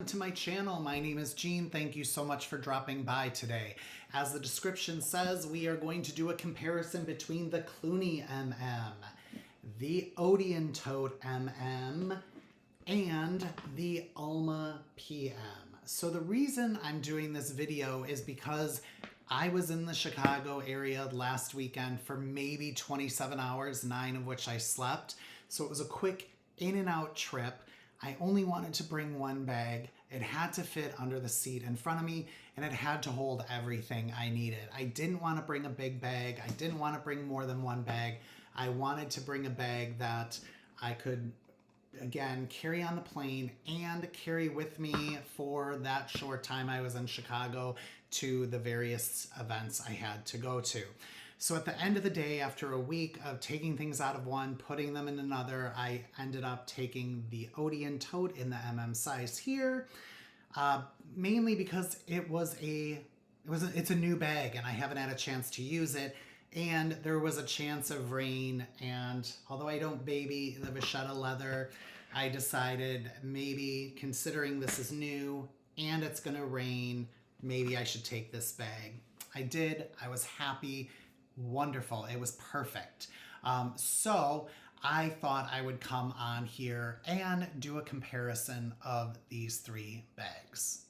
To my channel. My name is Gene. Thank you so much for dropping by today. As the description says, we are going to do a comparison between the Cluny MM, the Odeon Tote MM, and the Alma PM. So the reason I'm doing this video is because I was in the Chicago area last weekend for maybe 27 hours, 9 of which I slept. So it was a quick in and out trip. I only wanted to bring one bag. It had to fit under the seat in front of me, and it had to hold everything I needed. I didn't want to bring a big bag. I didn't want to bring more than one bag. I wanted to bring a bag that I could, again, carry on the plane and carry with me for that short time I was in Chicago to the various events I had to go to. So at the end of the day, after a week of taking things out of one, putting them in another, I ended up taking the Odeon Tote in the MM size here, mainly because it's a new bag and I haven't had a chance to use it. And there was a chance of rain, and although I don't baby the Vachetta leather, I decided maybe, considering this is new and it's gonna rain, maybe I should take this bag. I did. I was happy. Wonderful. It was perfect. So I thought I would come on here and do a comparison of these three bags.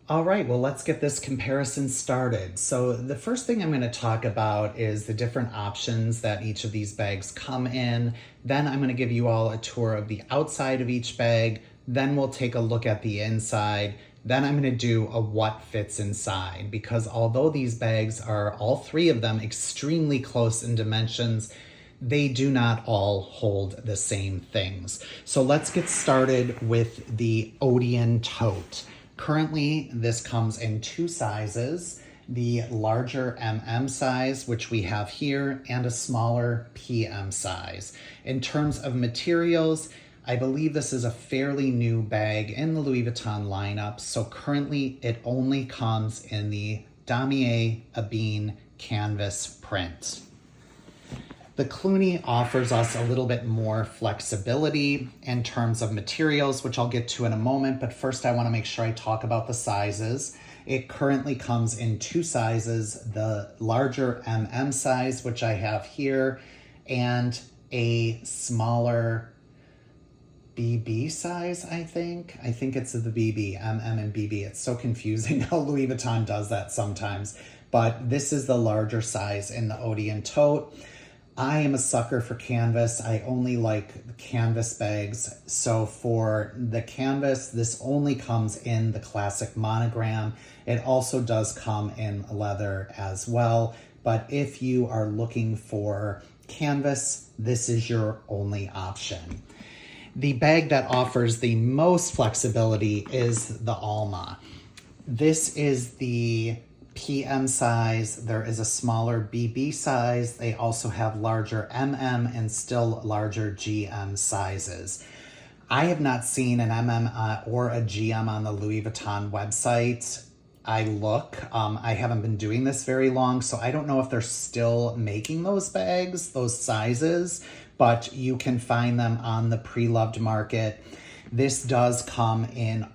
All right, well, let's get this comparison started. So the first thing I'm going to talk about is the different options that each of these bags come in. Then I'm going to give you all a tour of the outside of each bag. Then we'll take a look at the inside. Then I'm going to do a what fits inside, because although these bags are, all three of them, extremely close in dimensions, they do not all hold the same things. So let's get started with the Odeon Tote. Currently, this comes in two sizes, the larger MM size, which we have here, and a smaller PM size. In terms of materials, I believe this is a fairly new bag in the Louis Vuitton lineup, so currently it only comes in the damier ebene canvas print. The Cluny offers us a little bit more flexibility in terms of materials, which I'll get to in a moment, but first I want to make sure I talk about the sizes. It currently comes in two sizes, the larger MM size, which I have here, and a smaller BB size, I think. I think it's the BB, MM and BB. It's so confusing how Louis Vuitton does that sometimes. But this is the larger size in the Odeon Tote. I am a sucker for canvas. I only like canvas bags. So for the canvas, this only comes in the classic monogram. It also does come in leather as well. But if you are looking for canvas, this is your only option. The bag that offers the most flexibility is the Alma. This is the PM size. There is a smaller BB size. They also have larger MM and still larger GM sizes. I have not seen an MM or a GM on the Louis Vuitton website. I haven't been doing this very long, so I don't know if they're still making those bags, those sizes, but you can find them on the pre-loved market. This does come in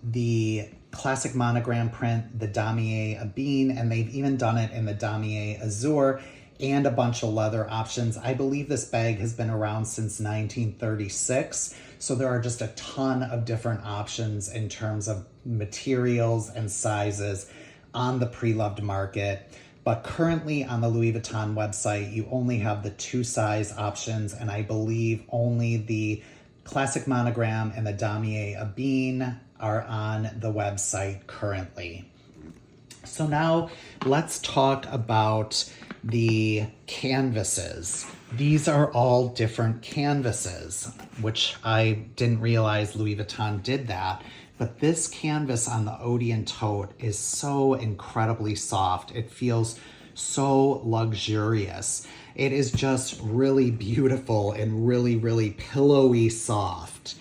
the classic monogram print, the damier ebene, and they've even done it in the damier azure and a bunch of leather options. I believe this bag has been around since 1936, so there are just a ton of different options in terms of materials and sizes on the pre-loved market. But currently on the Louis Vuitton website, you only have the two size options, and I believe only the classic monogram and the damier ebene are on the website currently. So now let's talk about the canvases. These are all different canvases, which I didn't realize Louis Vuitton did that. But this canvas on the Odeon Tote is so incredibly soft. It feels so luxurious. It is just really beautiful and really, really pillowy soft.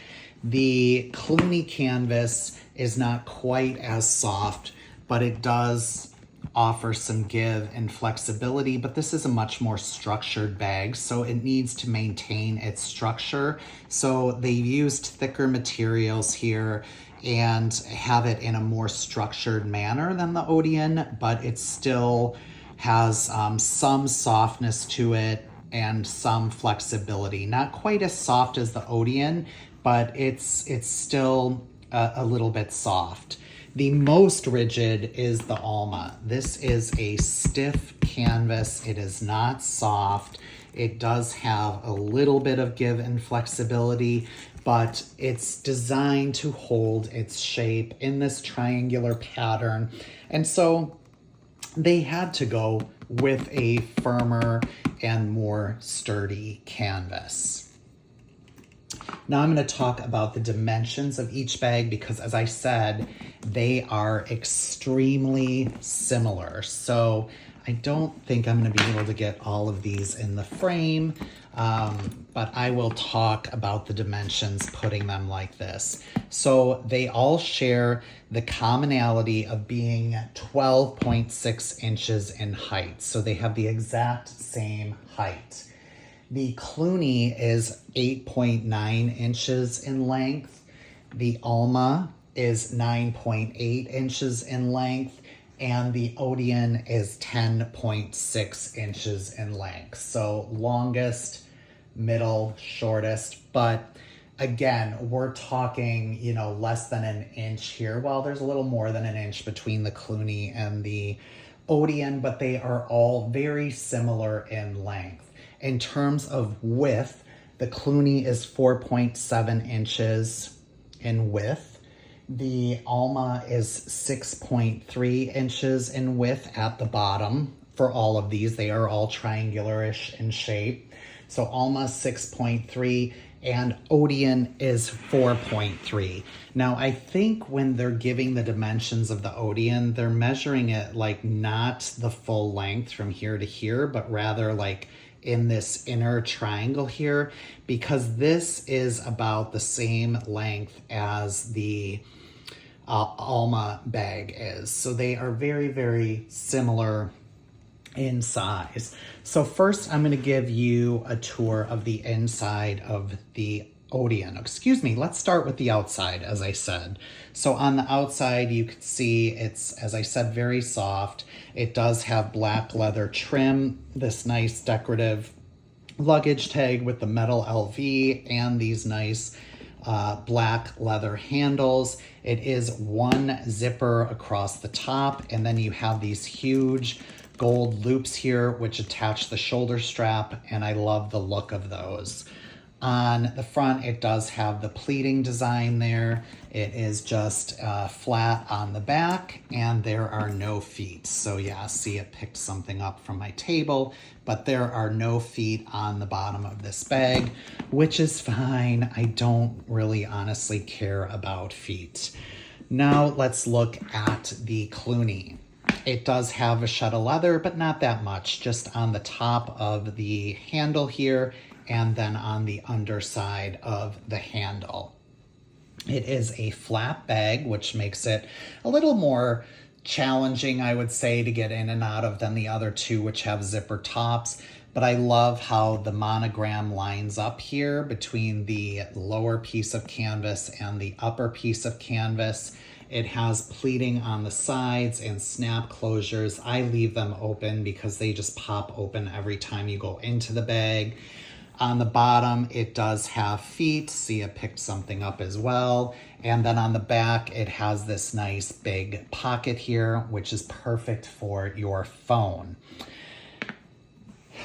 The Cluny canvas is not quite as soft, but it does offer some give and flexibility, but this is a much more structured bag, so it needs to maintain its structure. So they've used thicker materials here and have it in a more structured manner than the Odeon, but it still has some softness to it and some flexibility. Not quite as soft as the Odeon, but it's still a little bit soft. The most rigid is the Alma. This is a stiff canvas. It is not soft. It does have a little bit of give and flexibility, but it's designed to hold its shape in this triangular pattern. And so they had to go with a firmer and more sturdy canvas. Now I'm going to talk about the dimensions of each bag because, as I said, they are extremely similar. So I don't think I'm going to be able to get all of these in the frame, but I will talk about the dimensions putting them like this. So they all share the commonality of being 12.6 inches in height. So they have the exact same height. The Cluny is 8.9 inches in length. The Alma is 9.8 inches in length. And the Odeon is 10.6 inches in length. So longest, middle, shortest. But again, we're talking, less than an inch here. Well, there's a little more than an inch between the Cluny and the Odeon, but they are all very similar in length. In terms of width, the Cluny is 4.7 inches in width. The Alma is 6.3 inches in width at the bottom. For all of these, they are all triangular-ish in shape. So Alma 6.3 and Odeon is 4.3. Now, I think when they're giving the dimensions of the Odeon, they're measuring it like not the full length from here to here, but rather like in this inner triangle here, because this is about the same length as the Alma bag is. So they are very, very similar in size. So first I'm going to give you a tour of the inside of the Odeon. Excuse me, let's start with the outside, as I said. So on the outside, you can see it's, as I said, very soft. It does have black leather trim, this nice decorative luggage tag with the metal LV, and these nice black leather handles. It is one zipper across the top, and then you have these huge gold loops here which attach the shoulder strap, and I love the look of those. On the front, it does have the pleating design there. It is just flat on the back, and there are no feet. So yeah, see, it picked something up from my table, but there are no feet on the bottom of this bag, which is fine. I don't really honestly care about feet. Now let's look at the Cluny. It does have Vachetta leather, but not that much, just on the top of the handle here, and then on the underside of the handle. It is a flap bag, which makes it a little more challenging, I would say, to get in and out of than the other two, which have zipper tops. But I love how the monogram lines up here between the lower piece of canvas and the upper piece of canvas. It has pleating on the sides and snap closures. I leave them open because they just pop open every time you go into the bag. On the bottom, it does have feet. See, it picked something up as well. And then on the back, it has this nice big pocket here, which is perfect for your phone.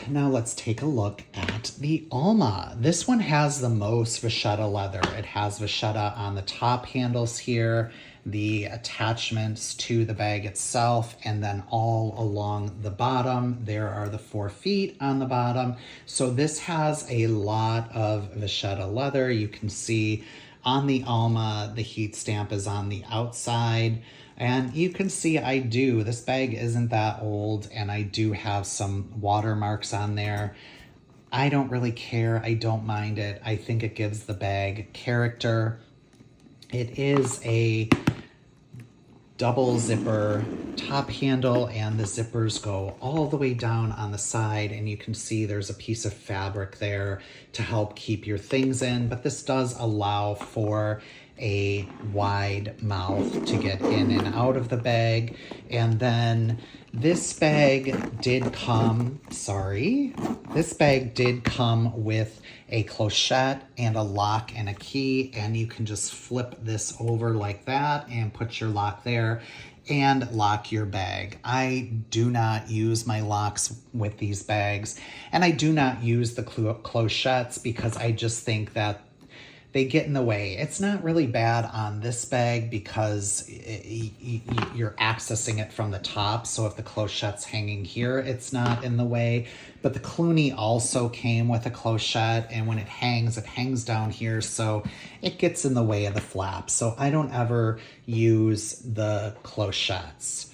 Now let's take a look at the Alma. This one has the most Vachetta leather. It has Vachetta on the top handles here, the attachments to the bag itself, and then all along the bottom there are the 4 feet on the bottom. So this has a lot of Vachetta leather. You can see on the Alma the heat stamp is on the outside, and you can see this bag isn't that old, and I do have some watermarks on there. I don't really care. I don't mind it. I think it gives the bag character. It is a double zipper top handle, and the zippers go all the way down on the side, and you can see there's a piece of fabric there to help keep your things in, but this does allow for a wide mouth to get in and out of the bag. And then this bag did come, this bag did come with a clochette and a lock and a key, and you can just flip this over like that and put your lock there and lock your bag. I do not use my locks with these bags, and I do not use the clochettes because I just think that they get in the way. It's not really bad on this bag because you're accessing it from the top. So if the clochette's hanging here, it's not in the way. But the Cluny also came with a clochette, and when it hangs down here. So it gets in the way of the flap. So I don't ever use the clochettes.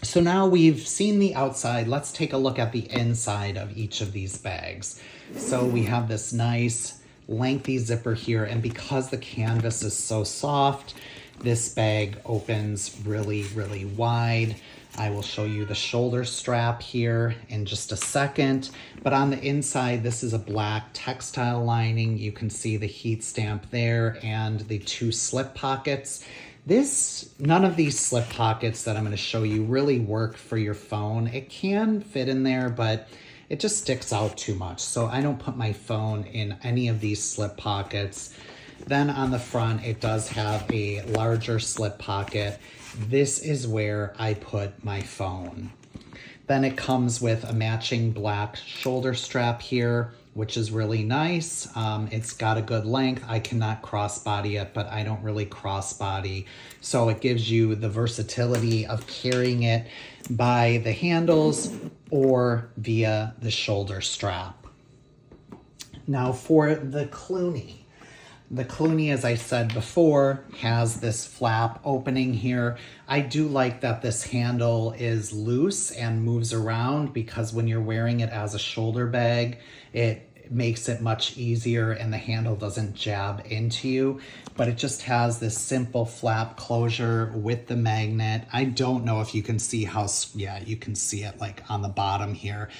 So now we've seen the outside. Let's take a look at the inside of each of these bags. So we have this nice lengthy zipper here, and because the canvas is so soft, this bag opens really, really wide. I will show you the shoulder strap here in just a second, but on the inside, this is a black textile lining. You can see the heat stamp there and the 2 slip pockets. None of these slip pockets that I'm going to show you really work for your phone. It can fit in there, but it just sticks out too much. So I don't put my phone in any of these slip pockets. Then on the front, it does have a larger slip pocket. This is where I put my phone. Then it comes with a matching black shoulder strap here, which is really nice. It's got a good length. I cannot crossbody it, but I don't really crossbody. So it gives you the versatility of carrying it by the handles or via the shoulder strap. Now for the Cluny. The Cluny, as I said before, has this flap opening here. I do like that this handle is loose and moves around because when you're wearing it as a shoulder bag, it makes it much easier and the handle doesn't jab into you. But it just has this simple flap closure with the magnet. I don't know if you can see how, yeah, you can see it like on the bottom here.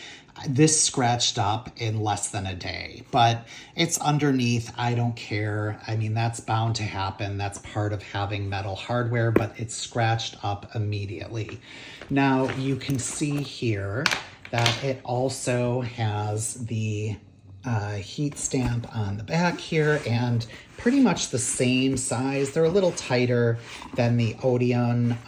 This scratched up in less than a day, but it's underneath. I don't care. I mean, that's bound to happen. That's part of having metal hardware, but it's scratched up immediately. Now you can see here that it also has the heat stamp on the back here and pretty much the same size. They're a little tighter than the Odeon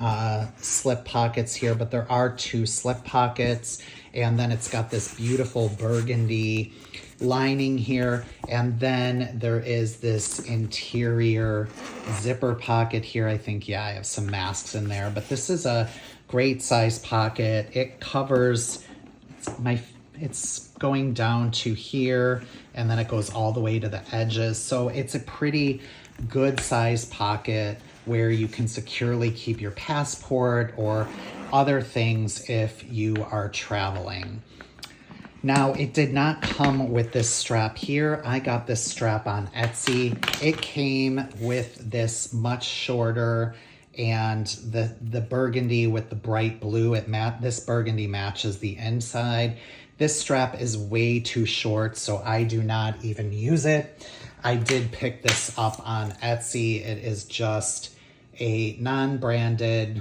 slip pockets here, but there are 2 slip pockets. And then it's got this beautiful burgundy lining here. And then there is this interior zipper pocket here. I think, yeah, I have some masks in there, but this is a great size pocket. It covers it's going down to here, and then it goes all the way to the edges. So it's a pretty good size pocket where you can securely keep your passport or other things if you are traveling. Now, it did not come with this strap here. I got this strap on Etsy. It came with this much shorter, and the burgundy with the bright blue. This burgundy matches the inside. This strap is way too short, so I do not even use it. I did pick this up on Etsy. It is just a non-branded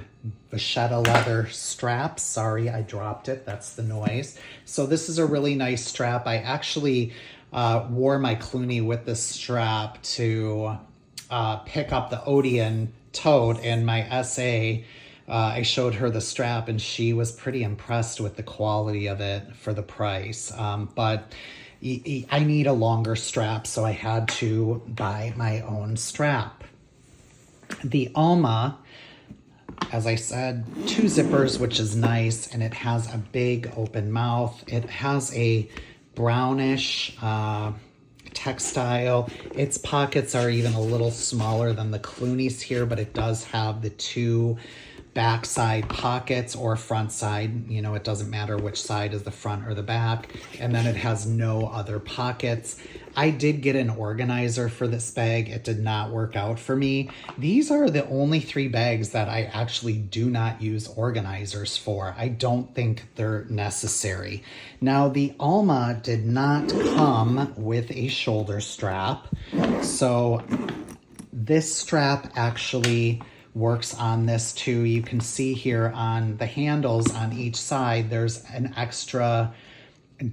Vachetta leather strap. Sorry, I dropped it. That's the noise. So this is a really nice strap. I actually wore my Cluny with this strap to pick up the Odeon Tote, and my SA, I showed her the strap and she was pretty impressed with the quality of it for the price. But I need a longer strap, so I had to buy my own strap. The Alma, as I said, 2 zippers, which is nice, and it has a big open mouth. It has a brownish textile. Its pockets are even a little smaller than the Cluny's here, but it does have the 2 backside pockets or front side. You know, it doesn't matter which side is the front or the back. And then it has no other pockets. I did get an organizer for this bag. It did not work out for me. These are the only 3 bags that I actually do not use organizers for. I don't think they're necessary. Now, the Alma did not come with a shoulder strap. So this strap actually works on this too. You can see here on the handles on each side, there's an extra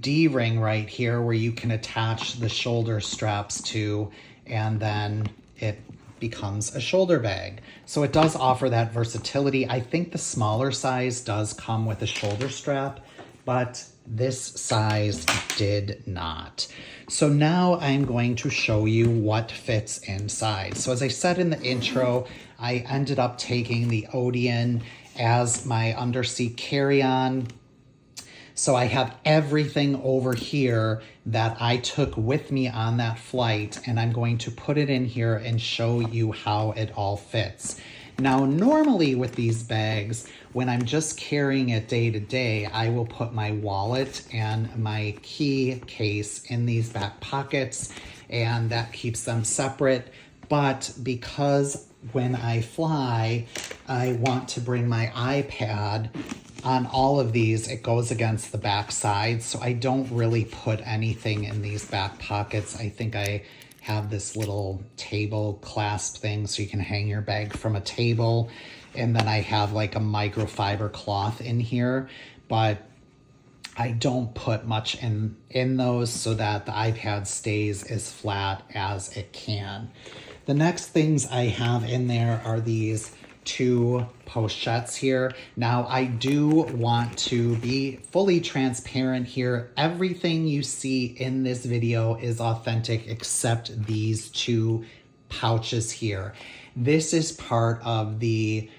D-ring right here where you can attach the shoulder straps to, and then it becomes a shoulder bag. So it does offer that versatility. I think the smaller size does come with a shoulder strap, but this size did not. So now I'm going to show you what fits inside. So as I said in the intro, I ended up taking the Odeon as my undersea carry-on. So I have everything over here that I took with me on that flight, and I'm going to put it in here and show you how it all fits. Now, normally with these bags, when I'm just carrying it day to day, I will put my wallet and my key case in these back pockets, and that keeps them separate. But because when I fly, I want to bring my iPad, on all of these, it goes against the back side, so I don't really put anything in these back pockets. I think I have this little table clasp thing so you can hang your bag from a table, and then I have like a microfiber cloth in here, but I don't put much in those so that the iPad stays as flat as it can. The next things I have in there are these 2 pochettes here. Now, I do want to be fully transparent here. Everything you see in this video is authentic except these 2 pouches here. This is part of the,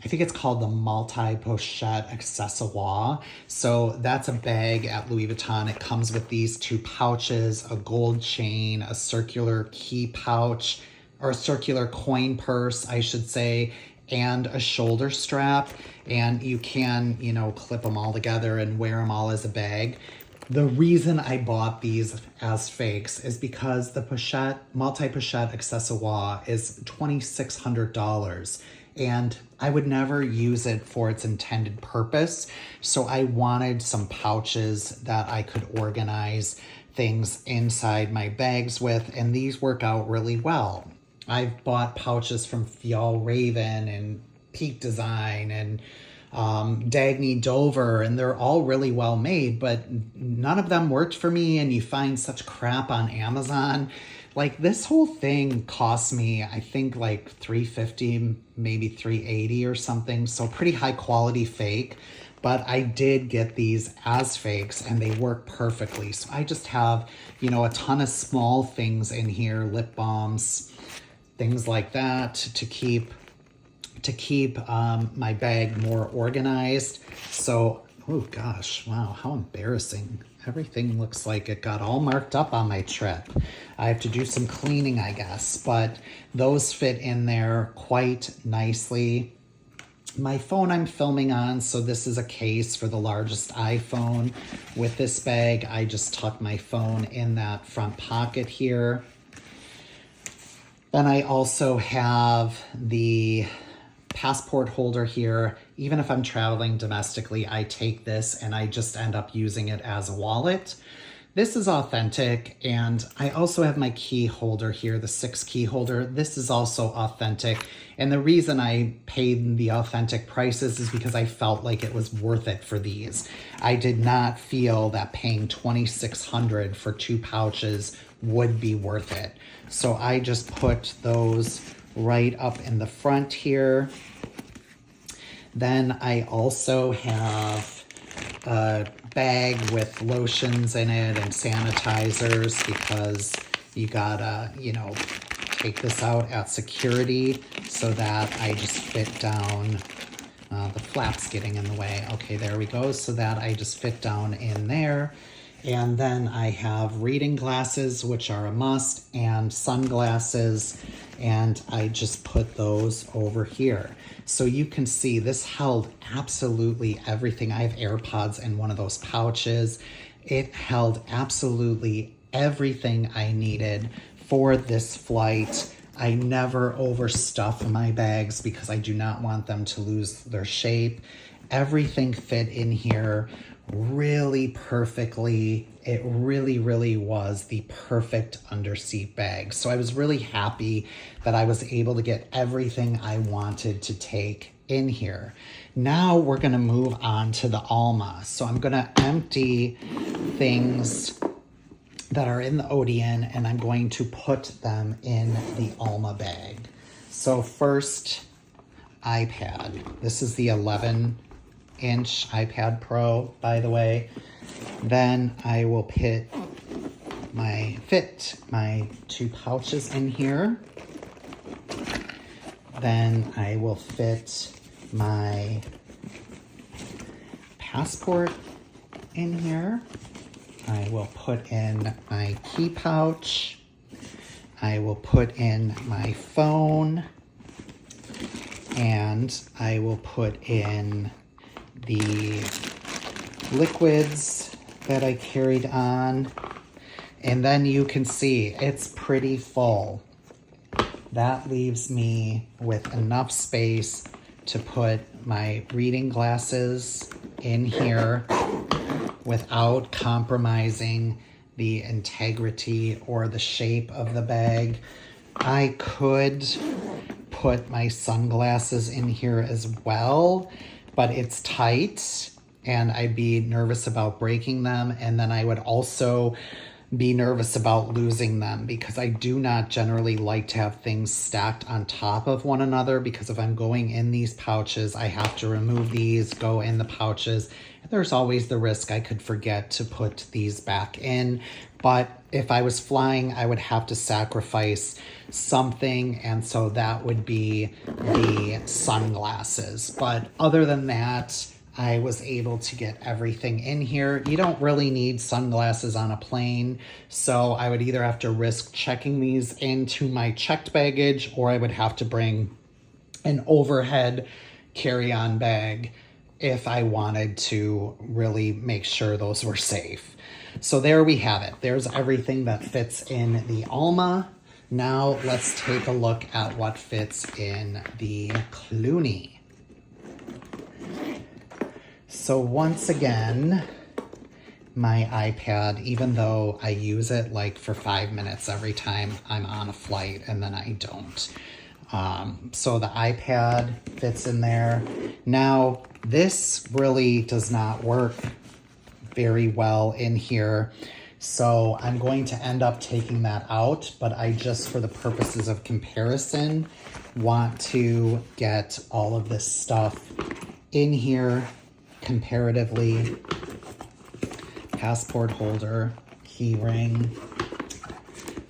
I think it's called the multi-pochette accessoire. So that's a bag at Louis Vuitton. It comes with these 2 pouches, a gold chain, a circular key pouch, or a circular coin purse, I should say, and a shoulder strap, and you can, you know, clip them all together and wear them all as a bag. The reason I bought these as fakes is because the pochette, multi-pochette accessoire is $2,600, and I would never use it for its intended purpose. So I wanted some pouches that I could organize things inside my bags with, and these work out really well. I've bought pouches from Fjallraven and Peak Design and Dagny Dover, and they're all really well made, but none of them worked for me, and you find such crap on Amazon. Like, this whole thing cost me, I think, like $350, maybe $380 or something, so pretty high quality fake. But I did get these as fakes, and they work perfectly. So I just have, you know, a ton of small things in here, lip balms, things like that, to keep my bag more organized. So, oh gosh, wow, how embarrassing. Everything looks like it got all marked up on my trip. I have to do some cleaning, I guess, but those fit in there quite nicely. My phone I'm filming on, so this is a case for the largest iPhone. With this bag, I just tuck my phone in that front pocket here. Then I also have the passport holder here. Even if I'm traveling domestically, I take this and I just end up using it as a wallet. This is authentic, and I also have my key holder here, the 6 key holder. This is also authentic, and the reason I paid the authentic prices is because I felt like it was worth it for these. I did not feel that paying $2,600 for 2 pouches would be worth it. So I just put those right up in the front here. Then I also have a bag with lotions in it and sanitizers, because you gotta, you know, take this out at security, so that I just fit down, the flap's getting in the way. Okay, there we go. So that I just fit down in there. And then I have reading glasses, which are a must, and sunglasses, and I just put those over here. So you can see this held absolutely everything. I have AirPods in one of those pouches. It held absolutely everything I needed for this flight. I never overstuff my bags because I do not want them to lose their shape. Everything fit in here really perfectly. It really, really was the perfect underseat bag. So I was really happy that I was able to get everything I wanted to take in here. Now we're gonna move on to the Alma. So I'm gonna empty things that are in the Odeon and I'm going to put them in the Alma bag. So first, iPad. This is the 11-inch iPad Pro, by the way. Then I will fit my 2 pouches in here. Then I will fit my passport in here. I will put in my key pouch. I will put in my phone. And I will put in the liquids that I carried on. And then you can see it's pretty full. That leaves me with enough space to put my reading glasses in here without compromising the integrity or the shape of the bag. I could put my sunglasses in here as well, but it's tight and I'd be nervous about breaking them. And then I would also be nervous about losing them because I do not generally like to have things stacked on top of one another, because if I'm going in these pouches, I have to remove these, go in the pouches. There's always the risk I could forget to put these back in. But if I was flying, I would have to sacrifice something, and so that would be the sunglasses. But other than that, I was able to get everything in here. You don't really need sunglasses on a plane, so I would either have to risk checking these into my checked baggage, or I would have to bring an overhead carry-on bag if I wanted to really make sure those were safe. So there we have it. There's everything that fits in the Alma. Now let's take a look at what fits in the Cluny. So once again, my iPad, even though I use it like for 5 minutes every time I'm on a flight and then I don't. So the iPad fits in there. Now, this really does not work very well in here. So I'm going to end up taking that out, but I just, for the purposes of comparison, want to get all of this stuff in here comparatively. Passport holder, key ring,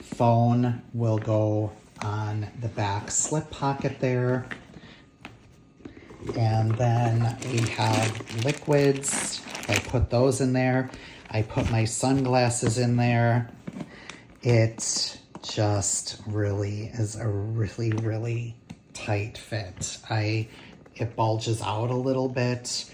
phone will go on the back slip pocket there. And then we have liquids. I put those in there. I put my sunglasses in there. It just really is a really, really tight fit. It bulges out a little bit.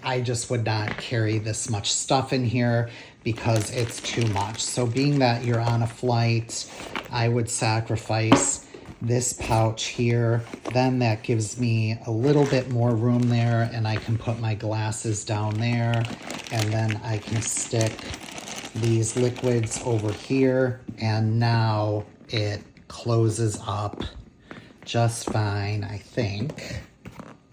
I just would not carry this much stuff in here because it's too much. So being that you're on a flight, I would sacrifice this pouch here. Then that gives me a little bit more room there, and I can put my glasses down there, and then I can stick these liquids over here, and now it closes up just fine, I think.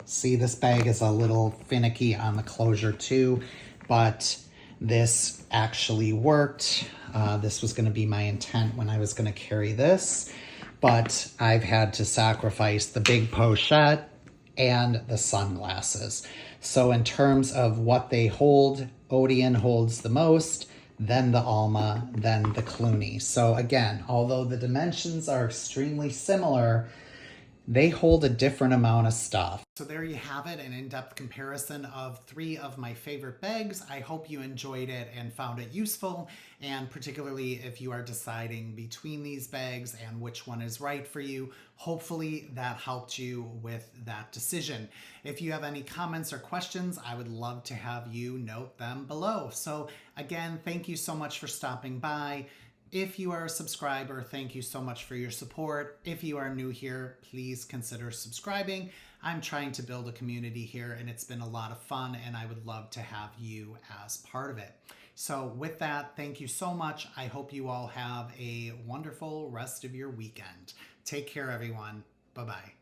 See, this bag is a little finicky on the closure too, but this actually worked. This was going to be my intent when I was going to carry this, but I've had to sacrifice the big pochette and the sunglasses. So in terms of what they hold, Odeon holds the most, then the Alma, then the Cluny. So again, although the dimensions are extremely similar, they hold a different amount of stuff. So there you have it, an in-depth comparison of 3 of my favorite bags. I hope you enjoyed it and found it useful, and particularly if you are deciding between these bags and which one is right for you, hopefully that helped you with that decision. If you have any comments or questions, I would love to have you note them below. So again, thank you so much for stopping by. If you are a subscriber, thank you so much for your support. If you are new here, please consider subscribing. I'm trying to build a community here, and it's been a lot of fun, and I would love to have you as part of it. So with that, thank you so much. I hope you all have a wonderful rest of your weekend. Take care, everyone. Bye-bye.